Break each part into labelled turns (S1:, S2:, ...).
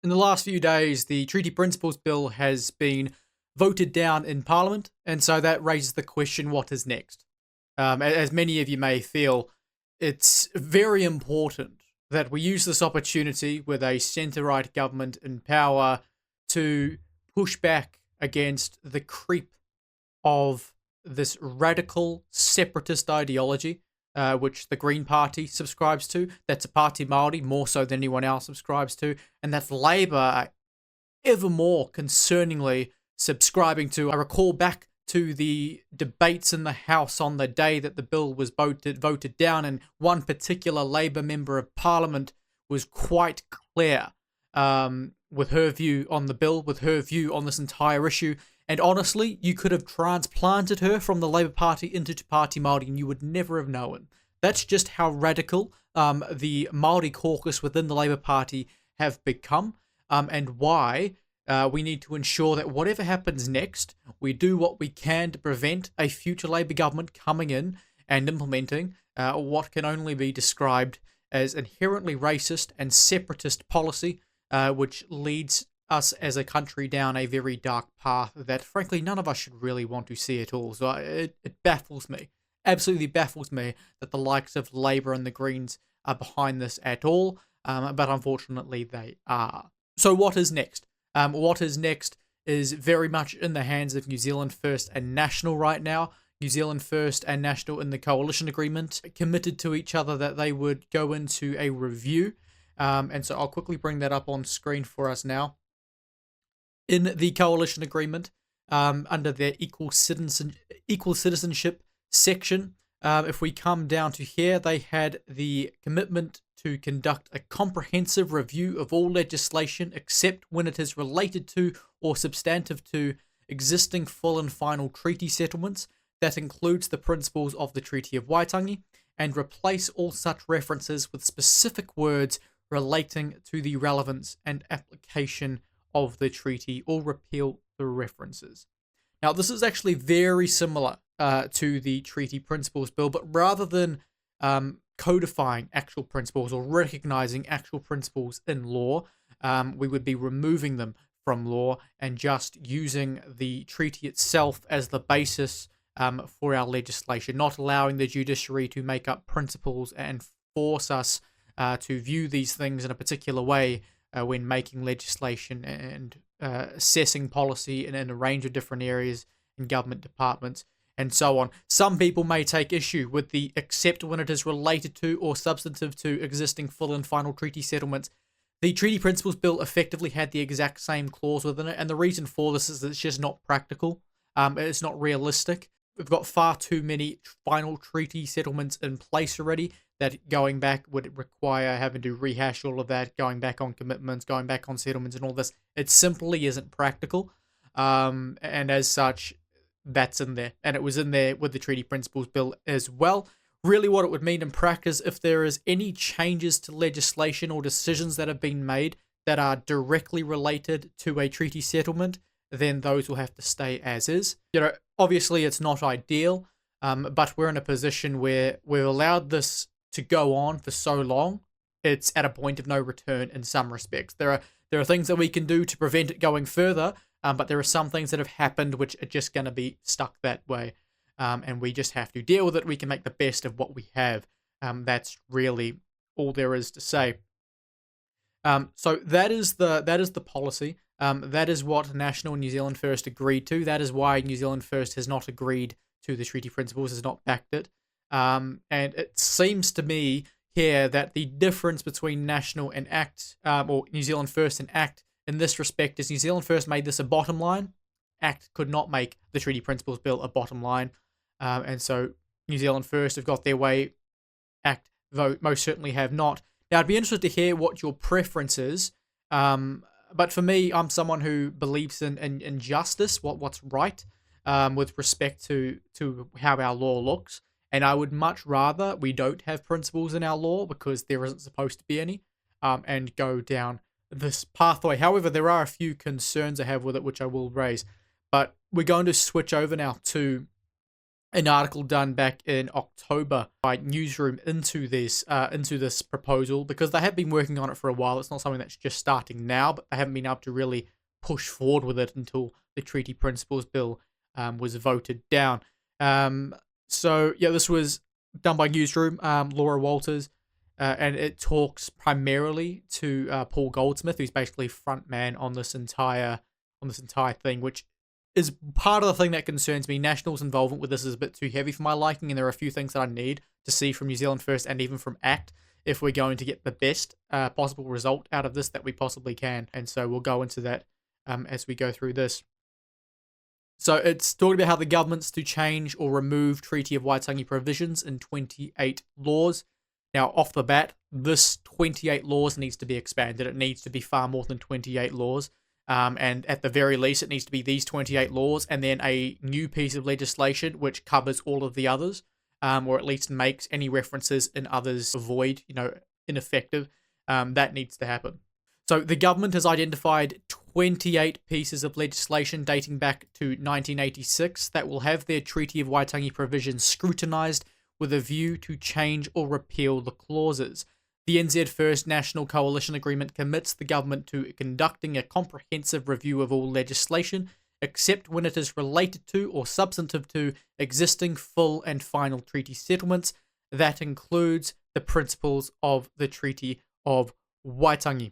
S1: In the last few days, the Treaty Principles Bill has been voted down in Parliament, and so that raises the question, what is next? As many of you may feel, it's very important that we use this opportunity with a centre-right government in power to push back against the creep of this radical separatist ideology, which the Green Party subscribes to. That's a Party Māori, more so than anyone else subscribes to. And that's Labour ever more concerningly subscribing to. I recall back to the debates in the House on the day that the bill was voted down, and one particular Labour member of Parliament was quite clear with her view on the bill, with her view on this entire issue. And honestly, you could have transplanted her from the Labour Party into Party Māori and you would never have known. That's just how radical the Māori caucus within the Labour Party have become, and why we need to ensure that whatever happens next, we do what we can to prevent a future Labour government coming in and implementing what can only be described as inherently racist and separatist policy, which leads us as a country down a very dark path that, frankly, none of us should really want to see at all. So it baffles me, absolutely baffles me, that the likes of Labour and the Greens are behind this at all, but unfortunately they are. So what is next? What is next is very much in the hands of New Zealand First and National right now. New Zealand First and National in the coalition agreement committed to each other that they would go into a review. And so I'll quickly bring that up on screen for us now. In the coalition agreement, under their equal citizenship section, if we come down to here, they had the commitment to conduct a comprehensive review of all legislation except when it is related to or substantive to existing full and final treaty settlements. That includes the principles of the Treaty of Waitangi, and replace all such references with specific words relating to the relevance and application of the treaty, or repeal the references. Now, this is actually very similar to the Treaty Principles Bill, but rather than codifying actual principles or recognizing actual principles in law, we would be removing them from law and just using the treaty itself as the basis for our legislation, not allowing the judiciary to make up principles and force us to view these things in a particular way when making legislation and assessing policy in a range of different areas in government departments and so on. Some people may take issue with the except when it is related to or substantive to existing full and final treaty settlements. The Treaty Principles Bill effectively had the exact same clause within it, and the reason for this is that it's just not practical. It's not realistic. We've got far too many final treaty settlements in place already that going back would require having to rehash all of that, going back on commitments, going back on settlements and all this. It simply isn't practical. And as such, that's in there. And it was in there with the Treaty Principles Bill as well. Really what it would mean in practice, if there is any changes to legislation or decisions that have been made that are directly related to a treaty settlement, then those will have to stay as is. Obviously it's not ideal, but we're in a position where we've allowed this to go on for so long, it's at a point of no return in some respects. There are things that we can do to prevent it going further, but there are some things that have happened which are just going to be stuck that way, and we just have to deal with it. We can make the best of what we have. That's really all there is to say. So that is the policy. That is what National and New Zealand First agreed to. That is why New Zealand First has not agreed to the treaty principles, has not backed it. And it seems to me here that the difference between National and ACT, or New Zealand First and ACT in this respect, is New Zealand First made this a bottom line. ACT could not make the Treaty Principles Bill a bottom line. And so New Zealand First have got their way. ACT vote most certainly have not. Now, I'd be interested to hear what your preference is. But for me, I'm someone who believes in justice, what's right, with respect to how our law looks. And I would much rather we don't have principles in our law because there isn't supposed to be any, and go down this pathway. However, there are a few concerns I have with it, which I will raise. But we're going to switch over now to an article done back in October by Newsroom into this proposal, because they have been working on it for a while. It's not something that's just starting now, but they haven't been able to really push forward with it until the Treaty Principles Bill was voted down. So yeah, this was done by Newsroom, Laura Walters, and it talks primarily to Paul Goldsmith, who's basically front man on this entire thing, which is part of the thing that concerns me. National's involvement with this is a bit too heavy for my liking, and there are a few things that I need to see from New Zealand First and even from ACT if we're going to get the best possible result out of this that we possibly can. And so we'll go into that as we go through this. So it's talking about how the government's to change or remove Treaty of Waitangi provisions in 28 laws. Now, off the bat, this 28 laws needs to be expanded. It needs to be far more than 28 laws. And at the very least, it needs to be these 28 laws and then a new piece of legislation which covers all of the others, or at least makes any references in others void, ineffective. That needs to happen. So the government has identified 28 pieces of legislation dating back to 1986 that will have their Treaty of Waitangi provisions scrutinised with a view to change or repeal the clauses. The NZ First National Coalition Agreement commits the government to conducting a comprehensive review of all legislation, except when it is related to or substantive to existing full and final treaty settlements. That includes the principles of the Treaty of Waitangi.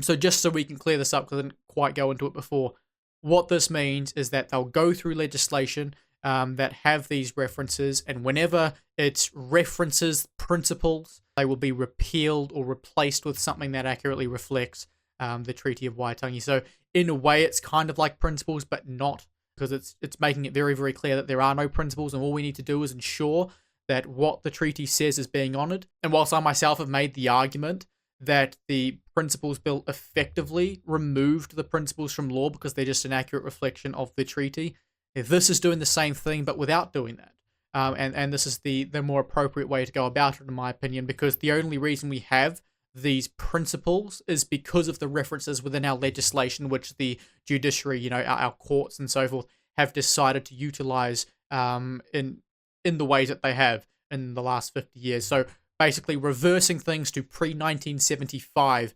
S1: So just so we can clear this up, because I didn't quite go into it before, what this means is that they'll go through legislation that have these references, and whenever it references principles, they will be repealed or replaced with something that accurately reflects the Treaty of Waitangi. So in a way, it's kind of like principles, but not, because it's making it very, very clear that there are no principles, and all we need to do is ensure that what the treaty says is being honoured. And whilst I myself have made the argument that the Principles Bill effectively removed the principles from law because they're just an accurate reflection of the treaty, this is doing the same thing, but without doing that. And this is the more appropriate way to go about it, in my opinion, because the only reason we have these principles is because of the references within our legislation, which the judiciary, our courts and so forth, have decided to utilize in the ways that they have in the last 50 years. So basically reversing things to pre-1975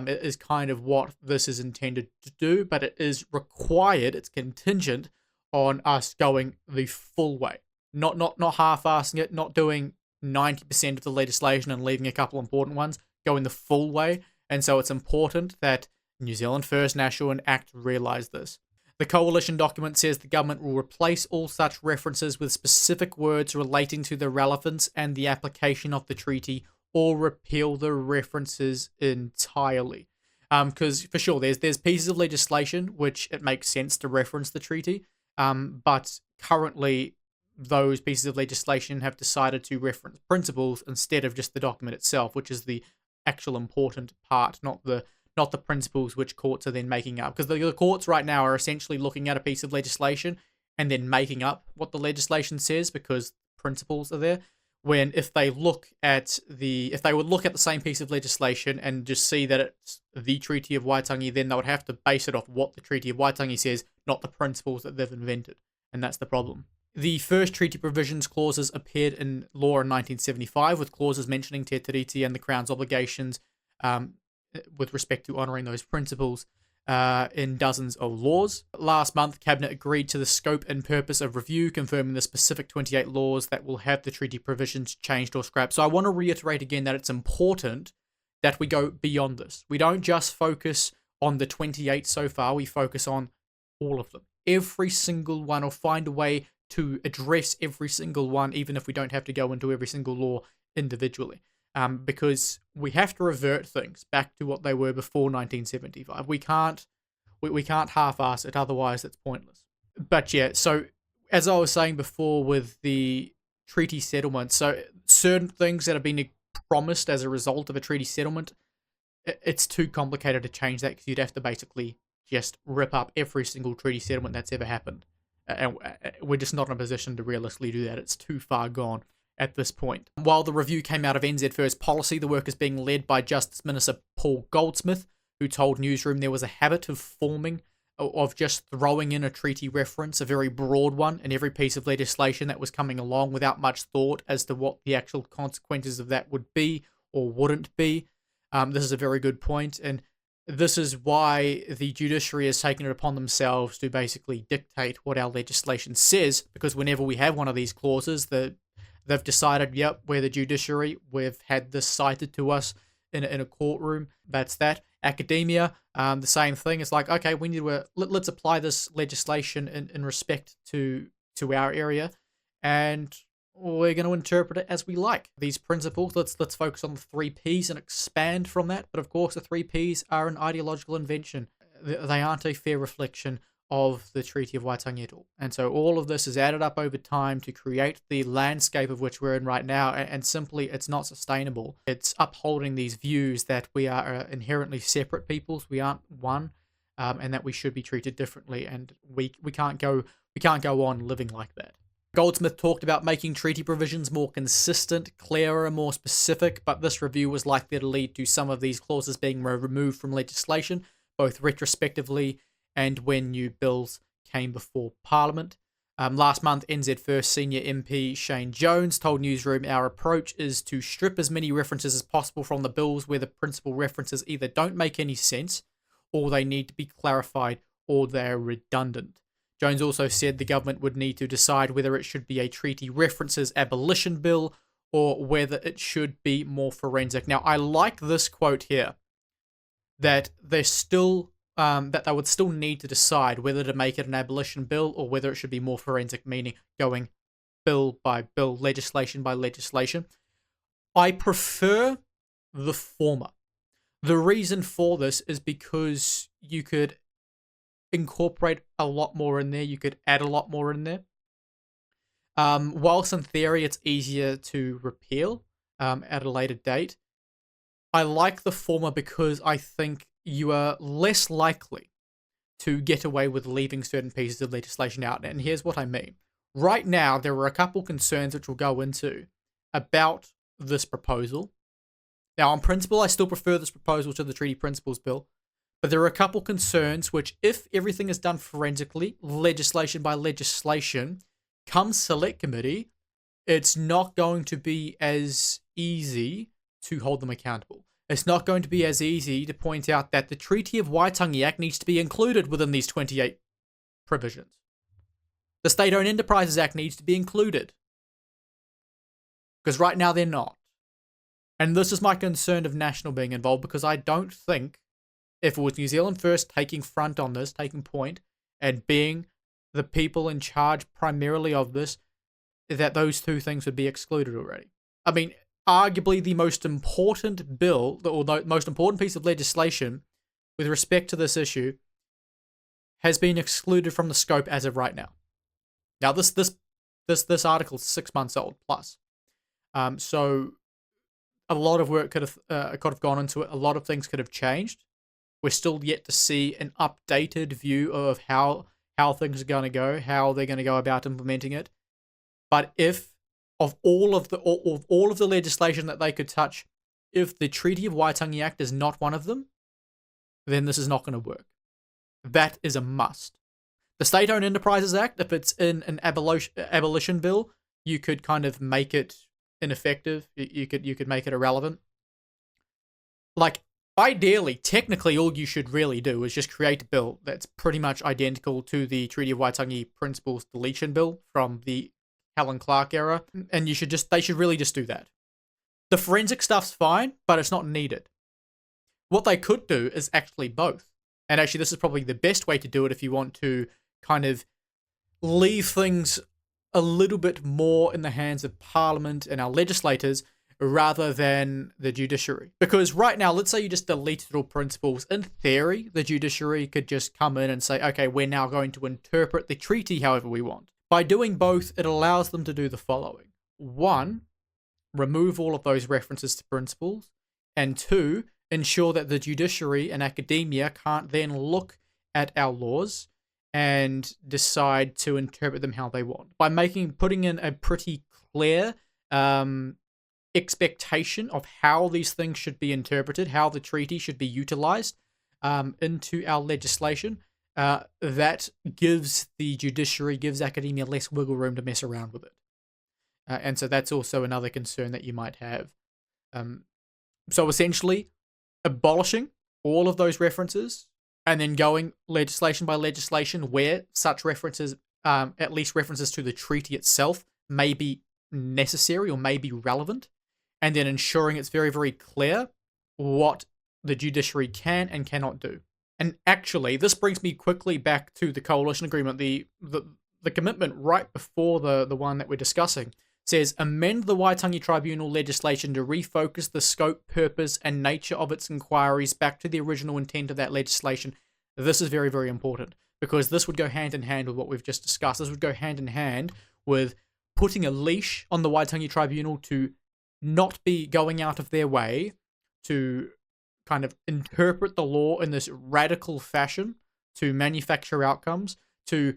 S1: is kind of what this is intended to do, but it is required, it's contingent on us going the full way. Not half-assing it, not doing 90% of the legislation and leaving a couple important ones, going the full way. And so it's important that New Zealand First National and ACT realise this. The coalition document says the government will replace all such references with specific words relating to the relevance and the application of the treaty, or repeal the references entirely. Because for sure, there's pieces of legislation which it makes sense to reference the treaty, but currently those pieces of legislation have decided to reference principles instead of just the document itself, which is the actual important part, not the principles which courts are then making up. Because the courts right now are essentially looking at a piece of legislation and then making up what the legislation says because principles are there. When if they would look at the same piece of legislation and just see that it's the Treaty of Waitangi, then they would have to base it off what the Treaty of Waitangi says, not the principles that they've invented. And that's the problem. The first treaty provisions clauses appeared in law in 1975, with clauses mentioning Te Tiriti and the Crown's obligations with respect to honouring those principles in dozens of laws. Last month, Cabinet agreed to the scope and purpose of review, confirming the specific 28 laws that will have the treaty provisions changed or scrapped. So I want to reiterate again that it's important that we go beyond this. We don't just focus on the 28 so far, we focus on all of them. Every single one, or find a way to address every single one, even if we don't have to go into every single law individually. Because we have to revert things back to what they were before 1975. We can't half-ass it, otherwise it's pointless. But yeah, so as I was saying before with the treaty settlement, so certain things that have been promised as a result of a treaty settlement, it's too complicated to change that, because you'd have to basically just rip up every single treaty settlement that's ever happened. And we're just not in a position to realistically do that. It's too far gone at this point. While the review came out of NZ First policy, the work is being led by Justice Minister Paul Goldsmith, who told Newsroom there was a habit of forming of just throwing in a treaty reference, a very broad one, in every piece of legislation that was coming along without much thought as to what the actual consequences of that would be or wouldn't be. This is a very good point, and this is why the judiciary has taken it upon themselves to basically dictate what our legislation says, because whenever we have one of these clauses, they've decided, yep, we're the judiciary, we've had this cited to us in a courtroom, that's that. Academia, the same thing. It's like, okay, we need to let's apply this legislation in respect to our area, and we're going to interpret it as we like. These principles, let's focus on the 3Ps and expand from that. But of course, the 3Ps are an ideological invention. They aren't a fair reflection of the Treaty of Waitangi at all. And so all of this is added up over time to create the landscape of which we're in right now, and simply it's not sustainable. It's upholding these views that we are inherently separate peoples, we aren't one, and that we should be treated differently, and we can't go on living like that. Goldsmith talked about making treaty provisions more consistent, clearer, more specific, but this review was likely to lead to some of these clauses being removed from legislation, both retrospectively and when new bills came before Parliament. Last month, NZ First Senior MP Shane Jones told Newsroom, our approach is to strip as many references as possible from the bills where the principal references either don't make any sense, or they need to be clarified, or they're redundant. Jones also said the government would need to decide whether it should be a treaty references abolition bill or whether it should be more forensic. Now, I like this quote here, that they're still that they would still need to decide whether to make it an abolition bill or whether it should be more forensic, meaning going bill by bill, legislation by legislation. I prefer the former. The reason for this is because you could incorporate a lot more in there, you could add a lot more in there. Whilst in theory it's easier to repeal at a later date, I like the former because I think you are less likely to get away with leaving certain pieces of legislation out. And here's what I mean. Right now, there are a couple concerns which we'll go into about this proposal. Now, on principle, I still prefer this proposal to the Treaty Principles Bill, but there are a couple concerns which, if everything is done forensically, legislation by legislation, come Select Committee, it's not going to be as easy to hold them accountable. It's not going to be as easy to point out that the Treaty of Waitangi Act needs to be included within these 28 provisions. The State-Owned Enterprises Act needs to be included. Because right now they're not. And this is my concern of National being involved, because I don't think if it was New Zealand First taking front on this, taking point, and being the people in charge primarily of this, that those two things would be excluded already. I mean, arguably the most important bill, or the most important piece of legislation with respect to this issue, has been excluded from the scope as of right now. Now, this article is 6 months old plus, so a lot of work could have gone into it. A lot of things could have changed. We're still yet to see an updated view of how things are going to go, how they're going to go about implementing it. But if of all of the legislation that they could touch, if the Treaty of Waitangi Act is not one of them, then this is not going to work. That is a must. The State-Owned Enterprises Act, if it's in an abolition bill, you could kind of make it ineffective. You could make it irrelevant. Like, ideally, technically, all you should really do is just create a bill that's pretty much identical to the Treaty of Waitangi Principles Deletion Bill from the Helen Clark era, and they should really just do that. The forensic stuff's fine, but it's not needed. What they could do is actually both. And actually, this is probably the best way to do it if you want to kind of leave things a little bit more in the hands of Parliament and our legislators rather than the judiciary. Because right now, let's say you just deleted all principles. In theory, the judiciary could just come in and say, okay, we're now going to interpret the treaty however we want. By doing both, it allows them to do the following. 1, remove all of those references to principles. And 2, ensure that the judiciary and academia can't then look at our laws and decide to interpret them how they want. By putting in a pretty clear expectation of how these things should be interpreted, how the treaty should be utilized into our legislation, that gives the judiciary, gives academia less wiggle room to mess around with it. And so that's also another concern that you might have. So essentially, abolishing all of those references and then going legislation by legislation where such references, at least references to the treaty itself, may be necessary or may be relevant, and then ensuring it's very, very clear what the judiciary can and cannot do. And actually, this brings me quickly back to the coalition agreement. The commitment right before the one that we're discussing says, amend the Waitangi Tribunal legislation to refocus the scope, purpose, and nature of its inquiries back to the original intent of that legislation. This is very, very important, because this would go hand in hand with what we've just discussed. This would go hand in hand with putting a leash on the Waitangi Tribunal to not be going out of their way to kind of interpret the law in this radical fashion, to manufacture outcomes, to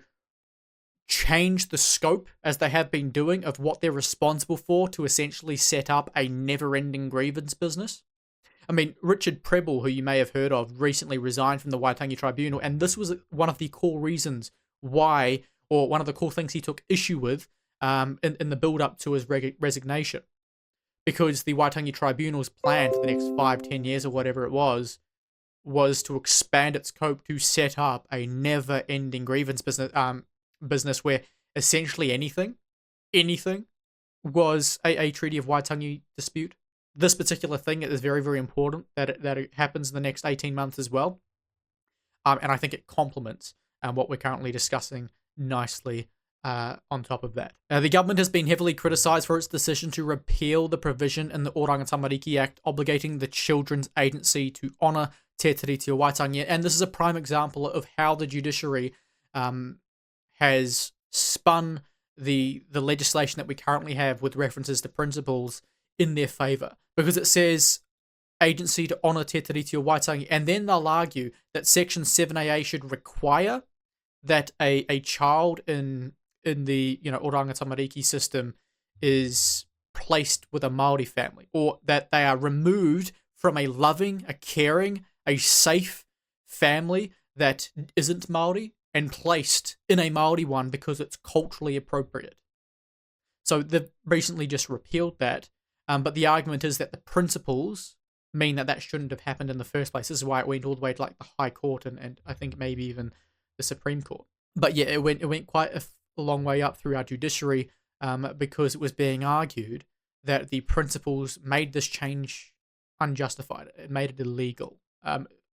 S1: change the scope, as they have been doing, of what they're responsible for, to essentially set up a never-ending grievance business. I mean, Richard Prebble, who you may have heard of, recently resigned from the Waitangi Tribunal, and this was one of the core reasons why, or one of the core things he took issue with in the build-up to his resignation. Because the Waitangi Tribunal's plan for the next 5-10 years or whatever it was to expand its scope to set up a never-ending grievance business where essentially anything was a Treaty of Waitangi dispute. This particular thing is very, very important that it happens in the next 18 months as well. And I think it complements what we're currently discussing nicely on top of that. The government has been heavily criticised for its decision to repeal the provision in the Oranga Tamariki Act obligating the Children's Agency to honour Te Tiriti o Waitangi. And this is a prime example of how the judiciary has spun the legislation that we currently have with references to principles in their favour. Because it says agency to honour Te Tiriti o Waitangi, and then they'll argue that Section 7AA should require that a child in the Oranga Tamariki system is placed with a Māori family, or that they are removed from a loving, a caring, a safe family that isn't Māori and placed in a Māori one because it's culturally appropriate. So they've recently just repealed that, but the argument is that the principles mean that shouldn't have happened in the first place. This is why it went all the way to like the High Court and I think maybe even the Supreme Court. But yeah, it went quite a long way up through our judiciary because it was being argued that the principles made this change unjustified. It made it illegal.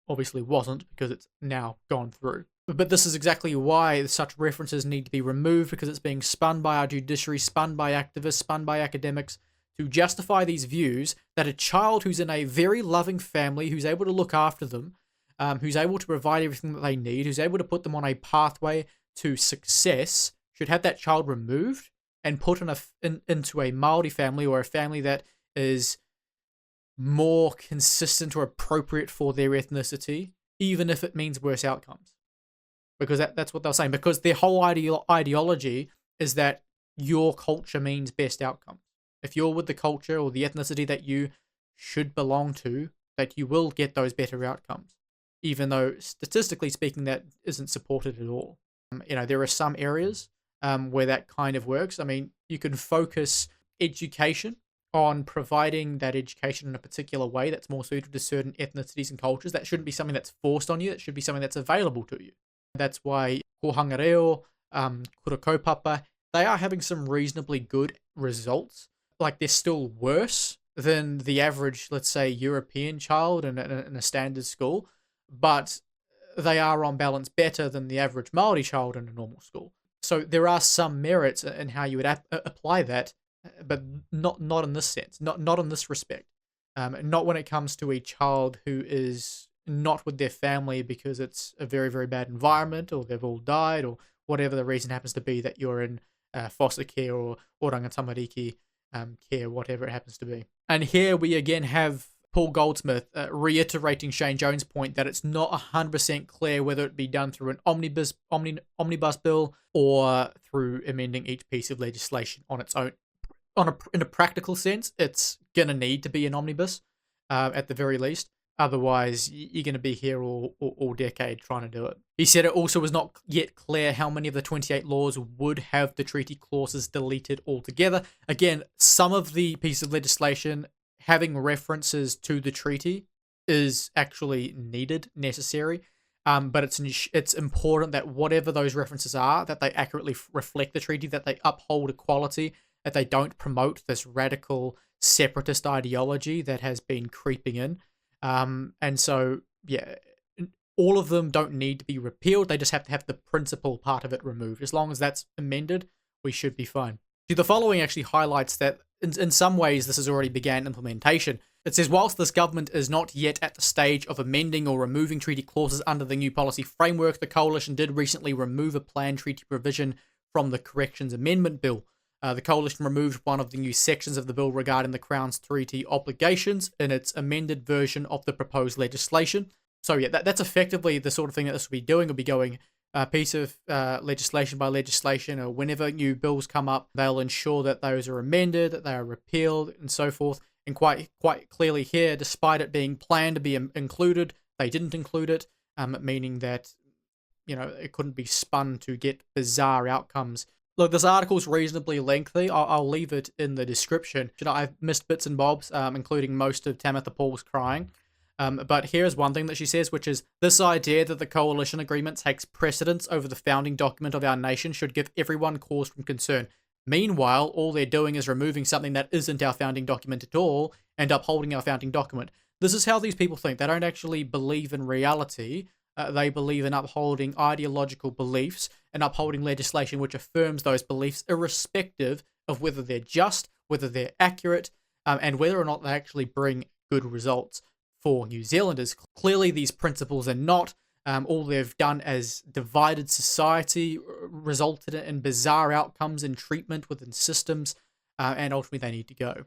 S1: Obviously wasn't, because it's now gone through. But this is exactly why such references need to be removed, because it's being spun by our judiciary, spun by activists, spun by academics to justify these views that a child who's in a very loving family, who's able to look after them, who's able to provide everything that they need, who's able to put them on a pathway to success, should have that child removed and put into a Māori family, or a family that is more consistent or appropriate for their ethnicity, even if it means worse outcomes. Because that's what they're saying. Because their whole ideology is that your culture means best outcomes. If you're with the culture or the ethnicity that you should belong to, that you will get those better outcomes, even though statistically speaking that isn't supported at all. There are some areas where that kind of works. I mean, you can focus education on providing that education in a particular way that's more suited to certain ethnicities and cultures. That shouldn't be something that's forced on you. It should be something that's available to you. That's why Kohanga Reo, Kura Kaupapa, they are having some reasonably good results. Like, they're still worse than the average, let's say, European child in a standard school, but they are on balance better than the average Māori child in a normal school. So there are some merits in how you would apply that, but not in this sense, not in this respect. Not when it comes to a child who is not with their family because it's a very, very bad environment, or they've all died, or whatever the reason happens to be that you're in foster care or oranga tamariki care, whatever it happens to be. And here we again have Paul Goldsmith reiterating Shane Jones' point that it's not 100% clear whether it be done through an omnibus bill or through amending each piece of legislation on its own. In a practical sense, it's going to need to be an omnibus at the very least. Otherwise, you're going to be here all decade trying to do it. He said it also was not yet clear how many of the 28 laws would have the treaty clauses deleted altogether. Again, some of the pieces of legislation having references to the treaty is actually needed, necessary. But it's important that whatever those references are, that they accurately reflect the treaty, that they uphold equality, that they don't promote this radical separatist ideology that has been creeping in. And so, yeah, all of them don't need to be repealed. They just have to have the principal part of it removed. As long as that's amended, we should be fine. See, the following actually highlights that in some ways this has already began implementation. It says, whilst this government is not yet at the stage of amending or removing treaty clauses under the new policy framework, the coalition did recently remove a planned treaty provision from the Corrections Amendment Bill. The coalition removed one of the new sections of the bill regarding the Crown's treaty obligations in its amended version of the proposed legislation. So yeah, that's effectively the sort of thing that this will be doing. It'll be going piece of legislation by legislation, or whenever new bills come up, they'll ensure that those are amended, that they are repealed, and so forth. And quite clearly here, despite it being planned to be included, they didn't include it, meaning that, you know, it couldn't be spun to get bizarre outcomes. Look, this article is reasonably lengthy. I'll leave it in the description. I've missed bits and bobs, including most of Tamitha Paul's crying. But here's one thing that she says, which is, this idea that the coalition agreement takes precedence over the founding document of our nation should give everyone cause for concern. Meanwhile, all they're doing is removing something that isn't our founding document at all and upholding our founding document. This is how these people think. They don't actually believe in reality. They believe in upholding ideological beliefs and upholding legislation which affirms those beliefs, irrespective of whether they're just, whether they're accurate, and whether or not they actually bring good results for New Zealanders. Clearly, these principles are not. All they've done as divided society, resulted in bizarre outcomes in treatment within systems, and ultimately they need to go.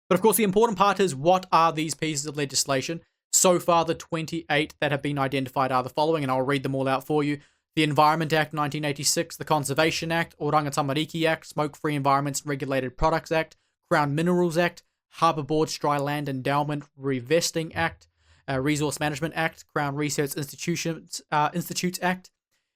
S1: But of course, the important part is, what are these pieces of legislation? So far, the 28 that have been identified are the following, and I'll read them all out for you. The Environment Act 1986, the Conservation Act, Oranga Tamariki Act, Smoke-Free Environments and Regulated Products Act, Crown Minerals Act, Harbour Board's Dry Land Endowment Revesting Act, Resource Management Act, Crown Research Institutes Act,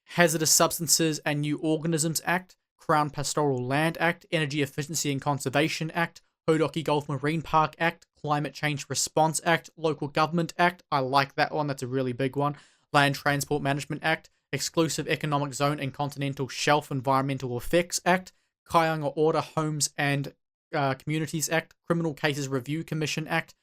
S1: Hazardous Substances and New Organisms Act, Crown Pastoral Land Act, Energy Efficiency and Conservation Act, Hodoki Gulf Marine Park Act, Climate Change Response Act, Local Government Act, I like that one, that's a really big one, Land Transport Management Act, Exclusive Economic Zone and Continental Shelf Environmental Effects Act, Kaionga Order Homes and Communities Act, Criminal Cases Review Commission Act,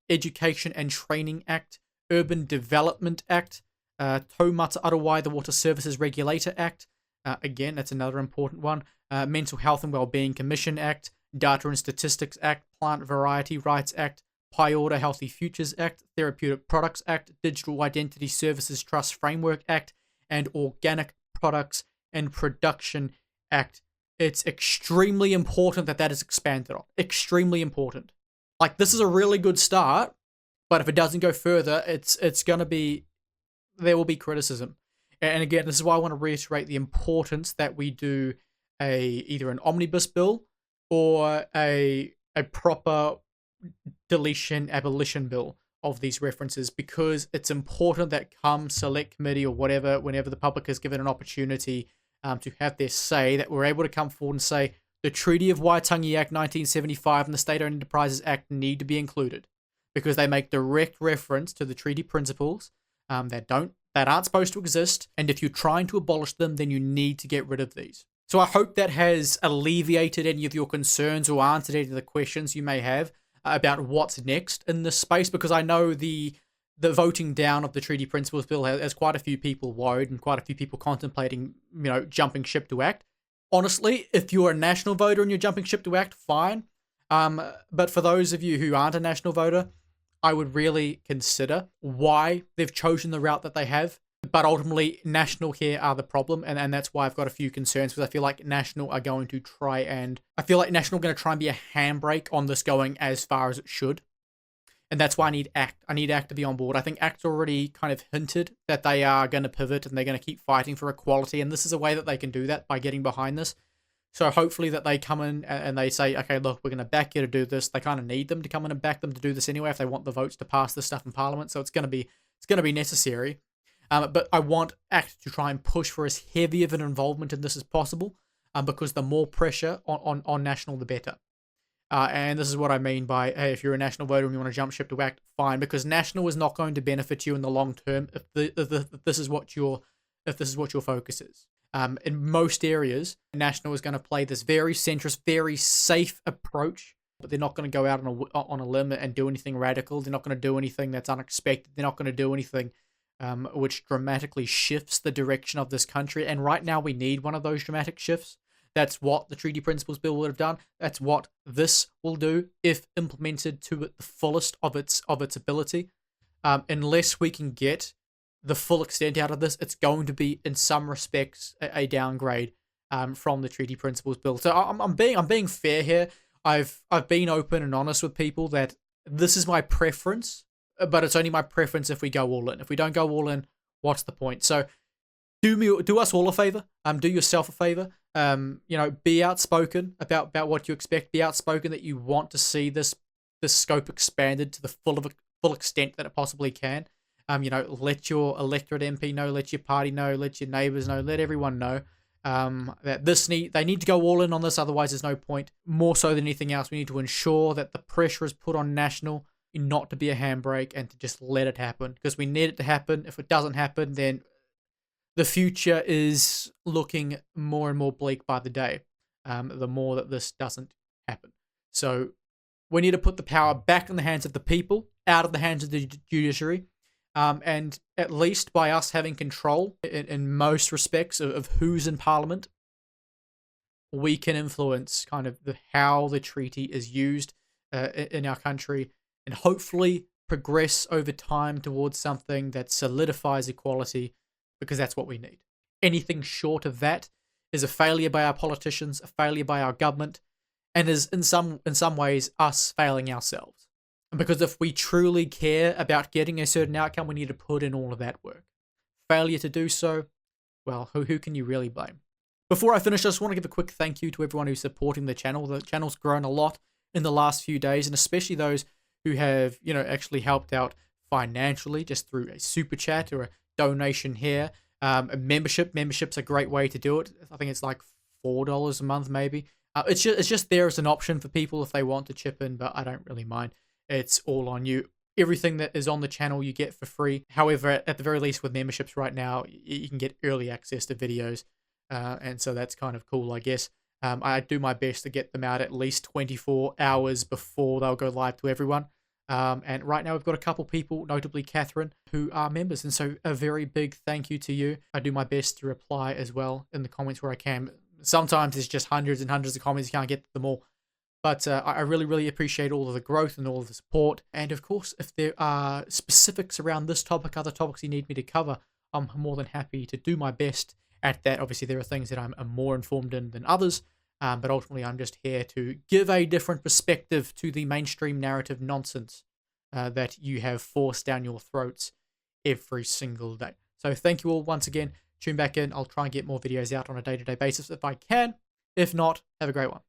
S1: Education and Training Act, Urban Development Act, Taumata Arawai, the Water Services Regulator Act, again, that's another important one, Mental Health and Wellbeing Commission Act, Data and Statistics Act, Plant Variety Rights Act, Pi Order Healthy Futures Act, Therapeutic Products Act, Digital Identity Services Trust Framework Act, and Organic Products and Production Act. It's extremely important that is expanded on. Extremely important. Like, this is a really good start, but if it doesn't go further, it's going to be, there will be criticism. And again, this is why I want to reiterate the importance that we do either an omnibus bill or a proper deletion, abolition bill of these references, because it's important that come select committee or whatever, whenever the public is given an opportunity to have their say, that we're able to come forward and say, the Treaty of Waitangi Act 1975 and the State-Owned Enterprises Act need to be included, because they make direct reference to the treaty principles that aren't supposed to exist, and if you're trying to abolish them, then you need to get rid of these. So I hope that has alleviated any of your concerns or answered any of the questions you may have about what's next in this space, because I know the voting down of the Treaty Principles Bill has quite a few people worried and quite a few people contemplating, jumping ship to act. Honestly, if you're a national voter and you're jumping ship to act, fine. But for those of you who aren't a national voter, I would really consider why they've chosen the route that they have. But ultimately, National here are the problem, and that's why I've got a few concerns, because I feel like National are going to try and be a handbrake on this going as far as it should. And that's why I need ACT. I need ACT to be on board. I think ACT's already kind of hinted that they are going to pivot and they're going to keep fighting for equality, and this is a way that they can do that, by getting behind this. So hopefully that they come in and they say, okay, look, we're going to back you to do this. They kind of need them to come in and back them to do this anyway if they want the votes to pass this stuff in Parliament. So it's going to be necessary. But I want ACT to try and push for as heavy of an involvement in this as possible, because the more pressure on National, the better. And this is what I mean by, hey, if you're a National voter and you want to jump ship to ACT, fine, because National is not going to benefit you in the long term if this is what your focus is. In most areas, National is going to play this very centrist, very safe approach, but they're not going to go out on a limb and do anything radical. They're not going to do anything that's unexpected. They're not going to do anything which dramatically shifts the direction of this country. And right now, we need one of those dramatic shifts. That's what the Treaty Principles Bill would have done. That's what this will do if implemented to the fullest of its ability. Unless we can get the full extent out of this, it's going to be in some respects a downgrade from the Treaty Principles Bill. So I'm being fair here. I've been open and honest with people that this is my preference, but it's only my preference if we go all in. If we don't go all in, what's the point? So do us all a favor. Do yourself a favor. Be outspoken about what you expect. Be outspoken that you want to see this scope expanded to the full extent that it possibly can. Let your electorate MP know, let your party know, let your neighbours know, let everyone know that they need to go all in on this. Otherwise, there's no point. More so than anything else, we need to ensure that the pressure is put on National not to be a handbrake and to just let it happen, because we need it to happen. If it doesn't happen, then the future is looking more and more bleak by the day, the more that this doesn't happen. So we need to put the power back in the hands of the people, out of the hands of the judiciary, and at least by us having control in most respects of who's in Parliament, we can influence kind of how the treaty is used in our country, and hopefully progress over time towards something that solidifies equality, because that's what we need. Anything short of that is a failure by our politicians, a failure by our government, and is in some ways us failing ourselves. Because if we truly care about getting a certain outcome, we need to put in all of that work. Failure to do so, well, who can you really blame? Before I finish, I just want to give a quick thank you to everyone who's supporting the channel. The channel's grown a lot in the last few days, and especially those who have, actually helped out financially just through a super chat or a donation here. A membership's a great way to do it. I think it's like $4 a month, maybe. It's just there as an option for people if they want to chip in, but I don't really mind. It's all on you. Everything that is on the channel you get for free. However, at the very least with memberships right now, you can get early access to videos, and so that's kind of cool, I guess. I do my best to get them out at least 24 hours before they'll go live to everyone. And right now we've got a couple people, notably Catherine, who are members. And so a very big thank you to you. I do my best to reply as well in the comments where I can. Sometimes it's just hundreds and hundreds of comments. You can't get to them all. But I really, really appreciate all of the growth and all of the support. And of course, if there are specifics around this topic, other topics you need me to cover, I'm more than happy to do my best at that. Obviously, there are things that I'm more informed in than others. But ultimately, I'm just here to give a different perspective to the mainstream narrative nonsense that you have forced down your throats every single day. So thank you all once again. Tune back in. I'll try and get more videos out on a day-to-day basis if I can. If not, have a great one.